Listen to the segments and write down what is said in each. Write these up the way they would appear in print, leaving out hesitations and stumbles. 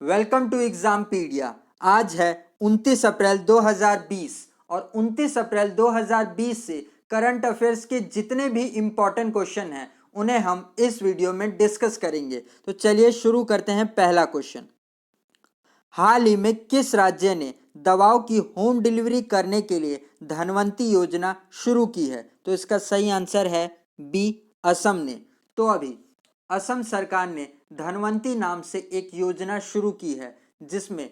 Welcome to एग्जामपीडिया। आज है 29 अप्रैल 2020 और 29 अप्रैल 2020 से करंट अफेयर्स के जितने भी इम्पोर्टेंट क्वेश्चन हैं उन्हें हम इस वीडियो में डिस्कस करेंगे। तो चलिए शुरू करते हैं। पहला क्वेश्चन, हाल ही में किस राज्य ने दवाओं की होम डिलीवरी करने के लिए धनवंती योजना शुरू की है? तो इसका सही आंसर है बी, असम ने। तो अभी असम सरकार ने धनवंती नाम से एक योजना शुरू की है जिसमें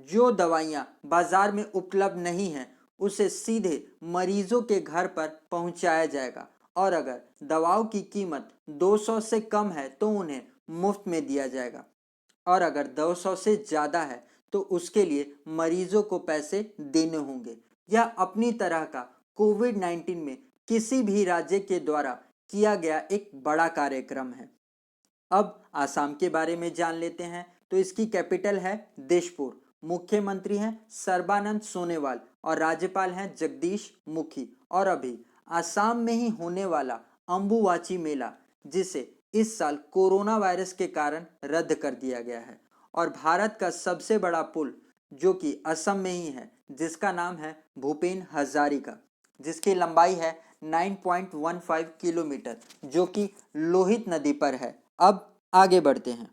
जो दवाइयाँ बाजार में उपलब्ध नहीं हैं उसे सीधे मरीजों के घर पर पहुंचाया जाएगा और अगर दवाओं की कीमत 200 से कम है तो उन्हें मुफ्त में दिया जाएगा और अगर 200 से ज़्यादा है तो उसके लिए मरीजों को पैसे देने होंगे। यह अपनी तरह का कोविड-19 में किसी भी राज्य के द्वारा किया गया एक बड़ा कार्यक्रम है। अब आसाम के बारे में जान लेते हैं। तो इसकी कैपिटल है दिसपुर, मुख्यमंत्री हैं सर्बानंद सोनोवाल और राज्यपाल हैं जगदीश मुखी। और अभी आसाम में ही होने वाला अंबुवाची मेला, जिसे इस साल कोरोना वायरस के कारण रद्द कर दिया गया है, और भारत का सबसे बड़ा पुल जो कि असम में ही है, जिसका नाम है भूपेन हजारिका, जिसकी लंबाई है 9.15 किलोमीटर, जो कि लोहित नदी पर है। अब आगे बढ़ते हैं।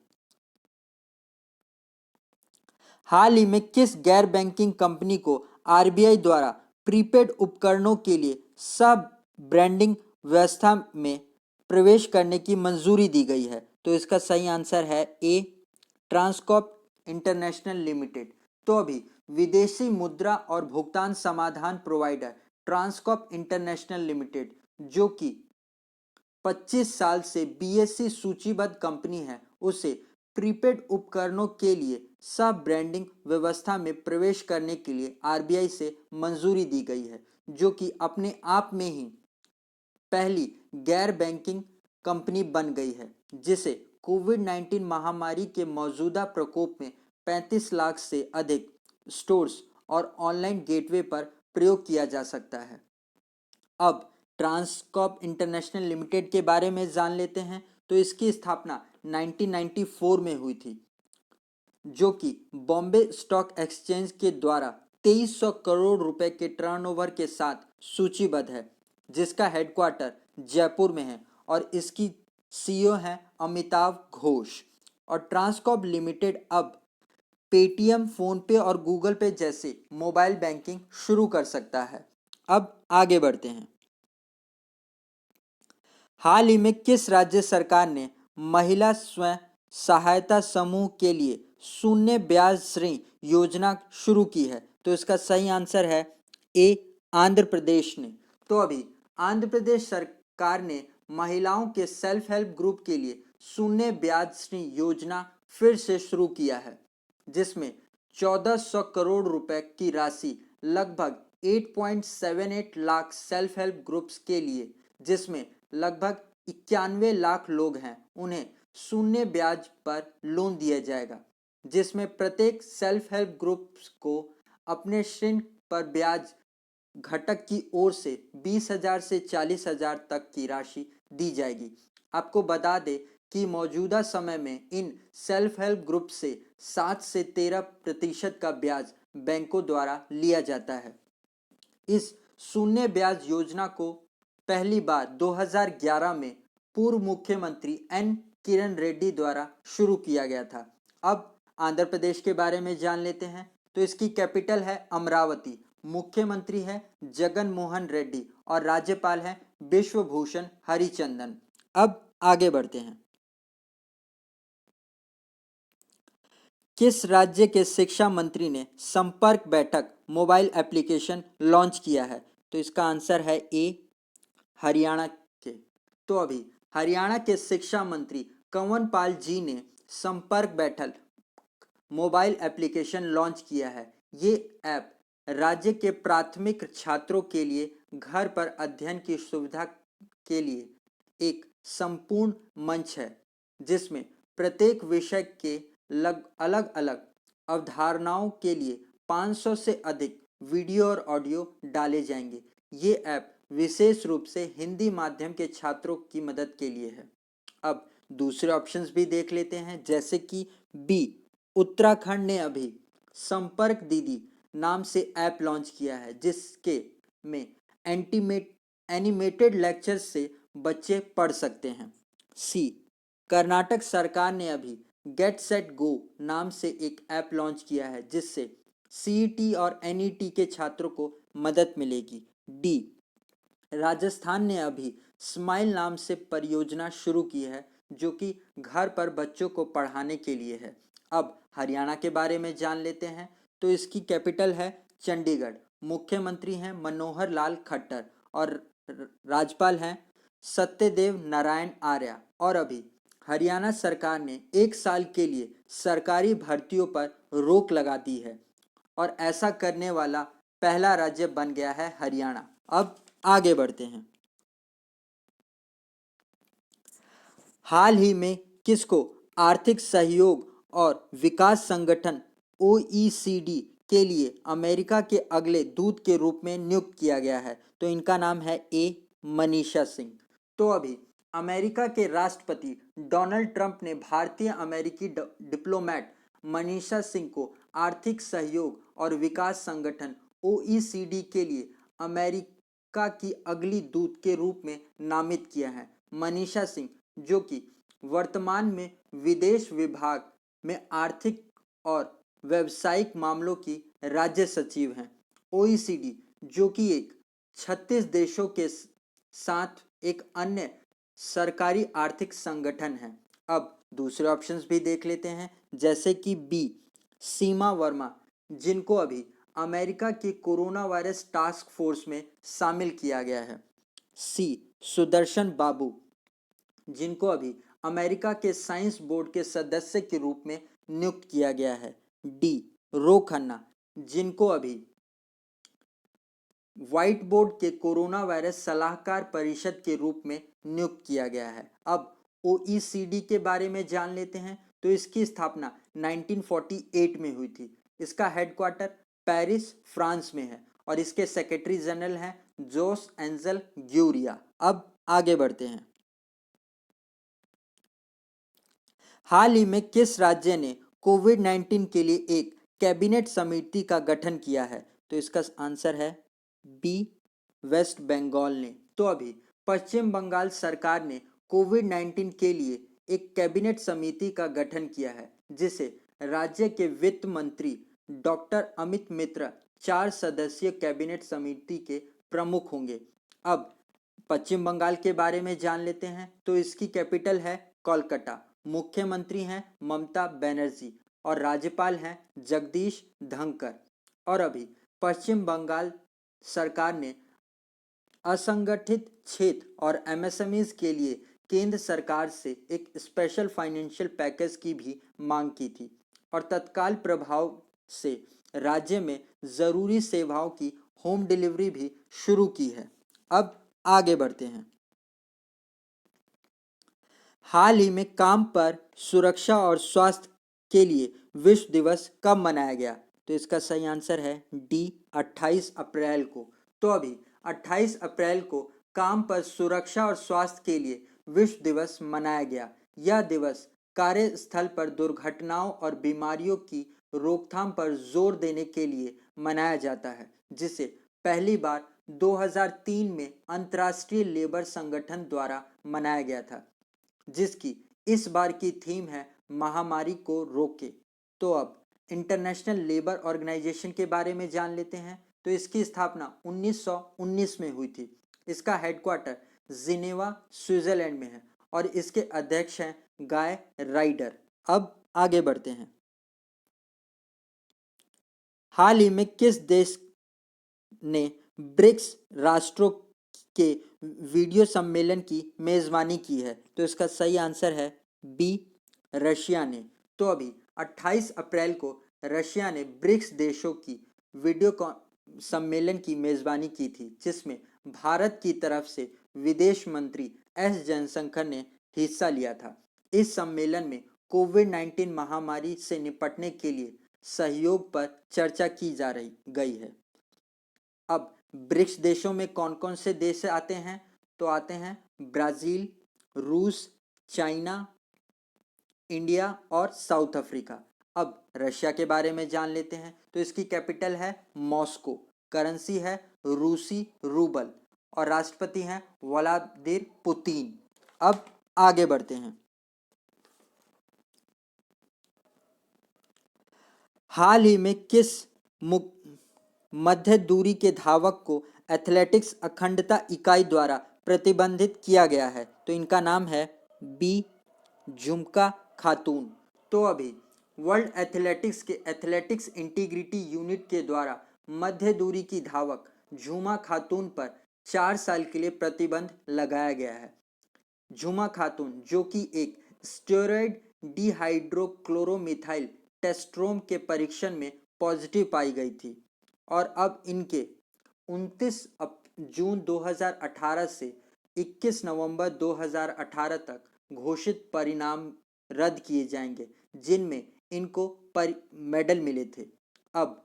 हाल ही में किस गैर बैंकिंग कंपनी को आरबीआई द्वारा प्रीपेड उपकरणों के लिए सब ब्रांडिंग व्यवस्था में प्रवेश करने की मंजूरी दी गई है? तो इसका सही आंसर है ए, ट्रांसकॉर्प इंटरनेशनल लिमिटेड। तो अभी विदेशी मुद्रा और भुगतान समाधान प्रोवाइडर ट्रांसकॉर्प इंटरनेशनल लिमिटेड, जो कि 25 साल से बीएसई सूचीबद्ध कंपनी है, उसे प्रीपेड उपकरणों के लिए सब ब्रांडिंग व्यवस्था में प्रवेश करने के लिए आरबीआई से मंजूरी दी गई है, जो कि अपने आप में ही पहली गैर बैंकिंग कंपनी बन गई है जिसे कोविड-19 महामारी के मौजूदा प्रकोप में 35 लाख से अधिक स्टोर्स और ऑनलाइन गेटवे पर प्रयोग किया जा सकता है। अब ट्रांसकॉर्प इंटरनेशनल लिमिटेड के बारे में जान लेते हैं। तो इसकी स्थापना 1994 में हुई थी, जो कि बॉम्बे स्टॉक एक्सचेंज के द्वारा 2300 करोड़ रुपए के टर्नओवर के साथ सूचीबद्ध है, जिसका हेडक्वार्टर जयपुर में है और इसकी सीईओ हैं अमिताभ घोष। और ट्रांसकॉर्प लिमिटेड अब पेटीएम, फोनपे और गूगल पे जैसे मोबाइल बैंकिंग शुरू कर सकता है। अब आगे बढ़ते हैं। हाल ही में किस राज्य सरकार ने महिला स्वयं सहायता समूह के लिए शून्य ब्याज ऋण योजना शुरू की है? तो इसका सही आंसर है ए, आंध्र प्रदेश ने। तो अभी आंध्र प्रदेश सरकार ने महिलाओं के सेल्फ हेल्प ग्रुप के लिए शून्य ब्याज ऋण योजना फिर से शुरू किया है, जिसमें 1400 करोड़ रुपए की राशि लगभग 8.78 लाख सेल्फ हेल्प ग्रुप्स के लिए, जिसमें लगभग 91 लाख लोग हैं, उन्हें शून्य ब्याज पर लोन दिया जाएगा, जिसमें प्रत्येक सेल्फ हेल्प ग्रुप्स को अपने ऋण पर ब्याज घटक की ओर से 20,000 से 40,000 तक की राशि दी जाएगी। आपको बता दें कि मौजूदा समय में इन सेल्फ हेल्प ग्रुप से 7 से 13% का ब्याज बैंकों द्वारा लिया जाता है। इस शून्य ब्याज योजना को पहली बार 2011 में पूर्व मुख्यमंत्री एन किरण रेड्डी द्वारा शुरू किया गया था। अब आंध्र प्रदेश के बारे में जान लेते हैं। तो इसकी कैपिटल है अमरावती, मुख्यमंत्री है जगन मोहन रेड्डी और राज्यपाल हैं विश्वभूषण हरिचंदन। अब आगे बढ़ते हैं। किस राज्य के शिक्षा मंत्री ने संपर्क बैठक मोबाइल एप्लीकेशन लॉन्च किया है? तो इसका आंसर है ए, हरियाणा के। तो अभी हरियाणा के शिक्षा मंत्री कंवर पाल जी ने संपर्क बैठक मोबाइल एप्लीकेशन लॉन्च किया है। ये ऐप राज्य के प्राथमिक छात्रों के लिए घर पर अध्ययन की सुविधा के लिए एक संपूर्ण मंच है, जिसमें प्रत्येक विषय के अलग अलग अवधारणाओं के लिए 500 से अधिक वीडियो और ऑडियो डाले जाएंगे। ये ऐप विशेष रूप से हिंदी माध्यम के छात्रों की मदद के लिए है। अब दूसरे ऑप्शंस भी देख लेते हैं, जैसे कि बी, उत्तराखंड ने अभी संपर्क दीदी नाम से ऐप लॉन्च किया है, जिसके में एनिमेटेड लेक्चर से बच्चे पढ़ सकते हैं। सी, कर्नाटक सरकार ने अभी गेट सेट गो नाम से एक ऐप लॉन्च किया है, जिससे सीईटी और एनईटी के छात्रों को मदद मिलेगी। डी, राजस्थान ने अभी स्माइल नाम से परियोजना शुरू की है, जो कि घर पर बच्चों को पढ़ाने के लिए है। अब हरियाणा के बारे में जान लेते हैं। तो इसकी कैपिटल है चंडीगढ़, मुख्यमंत्री हैं मनोहर लाल खट्टर और राज्यपाल हैं सत्यदेव नारायण आर्य। और अभी हरियाणा सरकार ने 1 साल के लिए सरकारी भर्तियों पर रोक लगा दी है और ऐसा करने वाला पहला राज्य बन गया है हरियाणा। अब आगे बढ़ते हैं। हाल ही में किसको आर्थिक सहयोग और विकास संगठन OECD के लिए अमेरिका के अगले दूत के रूप में नियुक्त किया गया है? तो इनका नाम है मनीषा सिंह। तो अभी अमेरिका के राष्ट्रपति डोनाल्ड ट्रंप ने भारतीय अमेरिकी डिप्लोमेट मनीषा सिंह को आर्थिक सहयोग और विकास संगठन OECD के लिए अमेरिका की अगली दूत के रूप में नामित किया है। मनीषा सिंह, जो कि वर्तमान में विदेश विभाग में आर्थिक और व्यावसायिक मामलों की राज्य सचिव हैं। OECD, जो कि एक 36 देशों के साथ एक अन्य सरकारी आर्थिक संगठन है। अब दूसरे ऑप्शंस भी देख लेते हैं, जैसे कि बी, सीमा वर्मा, जिनको अभी अमेरिका के कोरोना वायरस टास्क फोर्स में शामिल किया गया है। सी, सुदर्शन बाबू, जिनको अभी अमेरिका के साइंस बोर्ड के सदस्य के रूप में नियुक्त किया गया है। डी, रो खन्ना, जिनको अभी व्हाइट बोर्ड के कोरोना वायरस सलाहकार परिषद के रूप में नियुक्त किया गया है। अब OECD के बारे में जान लेते हैं। तो इसकी स्थापना 1948 में हुई थी। इसका हेडक्वार्टर पेरिस, फ्रांस में है और इसके सेक्रेटरी जनरल हैं जोस एंजल ग्यूरिया। अब आगे बढ़ते हैं। हाल ही में किस राज्य ने कोविड-19 के लिए एक कैबिनेट समिति का गठन किया है? तो इसका आंसर है बी, वेस्ट बंगाल ने। तो अभी पश्चिम बंगाल सरकार ने कोविड-19 के लिए एक कैबिनेट समिति का गठन किया है, जिसे राज्य के वित्त मंत्री डॉक्टर अमित मिश्रा 4 सदस्यीय कैबिनेट समिति के प्रमुख होंगे। अब पश्चिम बंगाल के बारे में जान लेते हैं। तो इसकी कैपिटल है कोलकाता, मुख्यमंत्री हैं ममता बनर्जी और राज्यपाल हैं जगदीश धनखड़। और अभी पश्चिम बंगाल सरकार ने असंगठित क्षेत्र और MSMEs के लिए केंद्र सरकार से एक स्पेशल फाइनेंशियल पैकेज की भी मांग की थी और तत्काल प्रभाव से राज्य में जरूरी सेवाओं की होम डिलीवरी भी शुरू की है। अब आगे बढ़ते हैं। हाल ही में काम पर सुरक्षा और स्वास्थ्य के लिए विश्व दिवस कब मनाया गया? तो इसका सही आंसर है डी, 28 अप्रैल को। तो अभी 28 अप्रैल को काम पर सुरक्षा और स्वास्थ्य के लिए विश्व दिवस मनाया गया। यह दिवस कार्यस्थल पर दुर्घटनाओं और बीमारियों की रोकथाम पर जोर देने के लिए मनाया जाता है, जिसे पहली बार 2003 में अंतर्राष्ट्रीय लेबर संगठन द्वारा मनाया गया था, जिसकी इस बार की थीम है महामारी को रोके। तो अब इंटरनेशनल लेबर ऑर्गेनाइजेशन के बारे में जान लेते हैं। तो इसकी स्थापना 1919 में हुई थी। इसका हेडक्वार्टर जिनेवा, स्विट्जरलैंड में है और इसके अध्यक्ष हैं गाय राइडर। अब आगे बढ़ते हैं। हाल ही में किस देश ने ब्रिक्स राष्ट्रों के वीडियो सम्मेलन की मेजबानी की है? तो इसका सही आंसर है बी, रशिया ने। तो अभी 28 अप्रैल को रशिया ने ब्रिक्स देशों की वीडियो सम्मेलन की मेजबानी की थी, जिसमें भारत की तरफ से विदेश मंत्री एस जयशंकर ने हिस्सा लिया था। इस सम्मेलन में कोविड-19 महामारी से निपटने के लिए सहयोग पर चर्चा की जा रही गई है। अब ब्रिक्स देशों में कौन कौन से देश आते हैं? तो आते हैं ब्राजील, रूस, चाइना, इंडिया और साउथ अफ्रीका। अब रशिया के बारे में जान लेते हैं। तो इसकी कैपिटल है मॉस्को, करेंसी है रूसी रूबल और राष्ट्रपति हैं व्लादिमीर पुतिन। अब आगे बढ़ते हैं। हाल ही में किस मध्य दूरी के धावक को एथलेटिक्स अखंडता इकाई द्वारा प्रतिबंधित किया गया है? तो इनका नाम है बी झुमका खातून। तो अभी वर्ल्ड एथलेटिक्स के एथलेटिक्स इंटीग्रिटी यूनिट के द्वारा मध्य दूरी की धावक झुमा खातून पर 4 साल के लिए प्रतिबंध लगाया गया है। झुमा खातून जो कि एक स्टेरॉयड डिहाइड्रोक्लोरोमिथाइल टेस्ट्रोम के परीक्षण में पॉजिटिव पाई गई थी और अब इनके 29 जून 2018 से 21 नवंबर 2018 तक घोषित परिणाम रद्द किए जाएंगे जिनमें इनको मेडल मिले थे। अब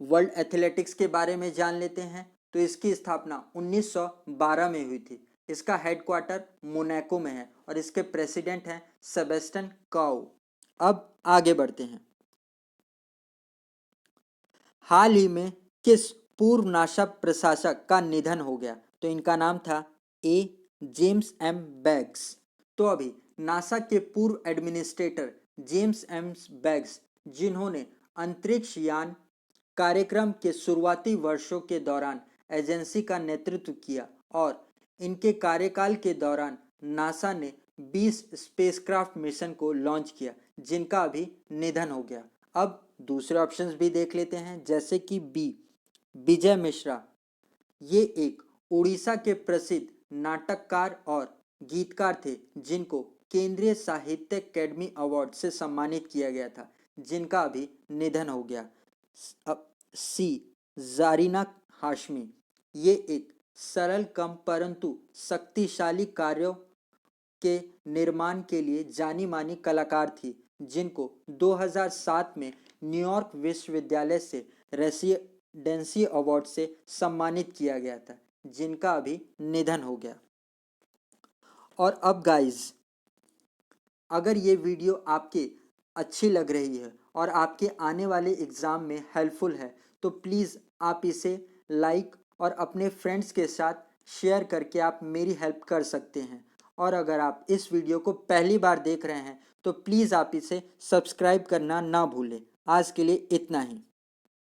वर्ल्ड एथलेटिक्स के बारे में जान लेते हैं। तो इसकी स्थापना 1912 में हुई थी। इसका हेडक्वार्टर मोनाको में है और इसके प्रेसिडेंट हैं सेबेस्टियन काउ। अब आगे बढ़ते हैं। हाल ही में किस पूर्व नासा प्रशासक का निधन हो गया? तो इनका नाम था ए जेम्स एम बैग्स। तो अभी नासा के पूर्व एडमिनिस्ट्रेटर जेम्स एम बैग्स, जिन्होंने अंतरिक्ष यान कार्यक्रम के शुरुआती वर्षों के दौरान एजेंसी का नेतृत्व किया और इनके कार्यकाल के दौरान नासा ने 20 स्पेसक्राफ्ट मिशन को लॉन्च किया जिनका अभी निधन हो गया। अब दूसरे ऑप्शंस भी देख लेते हैं, जैसे कि बी विजय मिश्रा। ये एक उड़ीसा के प्रसिद्ध नाटककार और गीतकार थे जिनको केंद्रीय साहित्य अकेडमी अवार्ड से सम्मानित किया गया था, जिनका अभी निधन हो गया। अब सी जारीना हाशमी। ये एक सरल कम परंतु शक्तिशाली कार्यों के निर्माण के लिए जानी मानी कलाकार थी, जिनको 2007 में न्यूयॉर्क विश्वविद्यालय से रेसिडेंसी अवार्ड से सम्मानित किया गया था, जिनका अभी निधन हो गया। और अब गाइज, अगर ये वीडियो आपके अच्छी लग रही है और आपके आने वाले एग्ज़ाम में हेल्पफुल है तो प्लीज़ आप इसे लाइक और अपने फ्रेंड्स के साथ शेयर करके आप मेरी हेल्प कर सकते हैं। और अगर आप इस वीडियो को पहली बार देख रहे हैं तो प्लीज़ आप इसे सब्सक्राइब करना ना भूलें। आज के लिए इतना ही।